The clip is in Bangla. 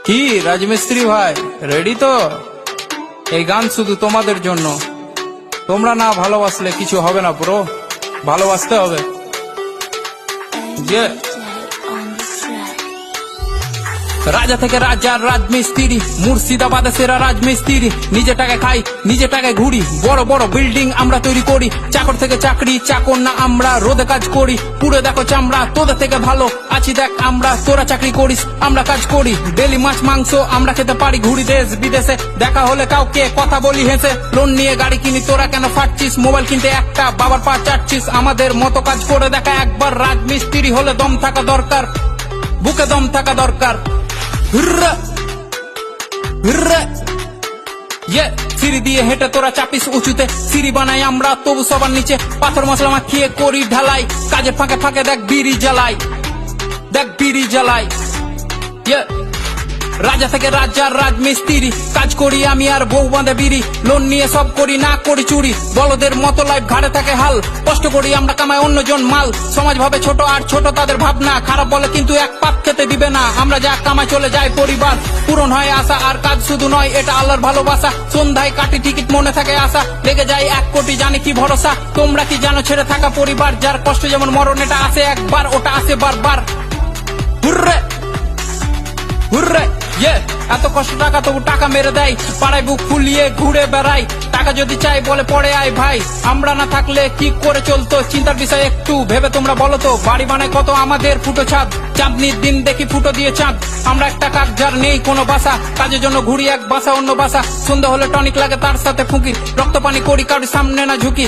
কি রাজমিস্ত্রি ভাই, রেডি তো? এই গান শুধু তোমাদের জন্য। তোমরা না ভালোবাসলে কিছু হবে না ব্রো, ভালোবাসতে হবে। রাজা থেকে রাজার রাজমিস্ত্রি, মুর্শিদাবাদে সেরা রাজমিস্ত্রি। নিজে টাকায় খাই, নিজে টাকায় ঘুরি, বড় বড় বিল্ডিং আমরা তৈরি করি। চাকর থেকে চাকরি, চাকর না আমরা, রোদে কাজ করি, পুরো দেখো চামড়া। তোদের থেকে ভালো আছি দেখ আমরা, তোরা চাকরি করিস আমরা কাজ করি। ডেলি মাছ মাংস আমরা খেতে পারি, ঘুরি দেশ বিদেশে, দেখা হলে কাউকে কথা বলি হেসে। লোন নিয়ে গাড়ি কিনি, তোরা কেন ফাটছিস? মোবাইল কিনতে একটা বাবার পা চাটছিস। আমাদের মতো কাজ করে দেখা একবার, রাজমিস্ত্রি হলে দম থাকা দরকার, বুকে দম থাকা দরকার। সিঁড়ি দিয়ে হেঁটে তোরা চাপিস উঁচুতে, সিঁড়ি বানাই আমরা তবু সবার নিচে। পাথর মশলা মাখিয়ে করি ঢালাই, কাজের ফাঁকে ফাঁকে দেখ বিড়ি জ্বালাই, দেখ বিড়ি জ্বালাই। রাজা থেকে রাজার রাজমিস্ত্রি, কাজ করি আমি আর বউ বাঁধে বিড়ি। লোন নিয়ে সব করি, না করি চুরি, বলদের মতো লাইফ ঘাড়ে থাকে হাল। কষ্ট করি আমরা, কামাই অন্যজন মাল। সমাজ ভাবে ছোট আর ছোট তাদের ভাবনা, খারাপ বলে কিন্তু এক পাপ খেতে দিবে না। আমরা যা কামাই চলে যায় পরিবার, পূরণ হয় আশা। আর কাজ শুধু নয়, এটা আল্লাহর ভালোবাসা। সন্ধ্যায় কাটি টিকিট, মনে থাকে আশা, লেগে যায় 1 কোটি, জানি কি ভরসা। তোমরা কি জানো ছেড়ে থাকা পরিবার, যার কষ্ট যেমন মরণ, এটা আসে একবার, ওটা আসে বারবার। হুররে হুররে, এত কষ্ট টাকা তবু টাকা মেরে দেয়, পাড়ায় বুক ফুলিয়ে ঘুরে বেড়াই। টাকা যদি চাই বলে পড়ে আয় ভাই, আমরা না থাকলে কি করে চলতো? চিন্তার বিষয় একটু ভেবে তোমরা বলো তো। বাড়ি বানায় কত আমাদের ফুটো ছাদ, চাঁদনির দিন দেখি ফুটো দিয়ে চাঁদ। আমরা একটা কাক যার নেই কোনো বাসা, কাজের জন্য ঘুরি এক বাসা অন্য বাসা। সন্ধ্যা হলে টনিক লাগে তার সাথে ফুঁকি, রক্ত পানি করি কারোর সামনে না ঝুঁকি।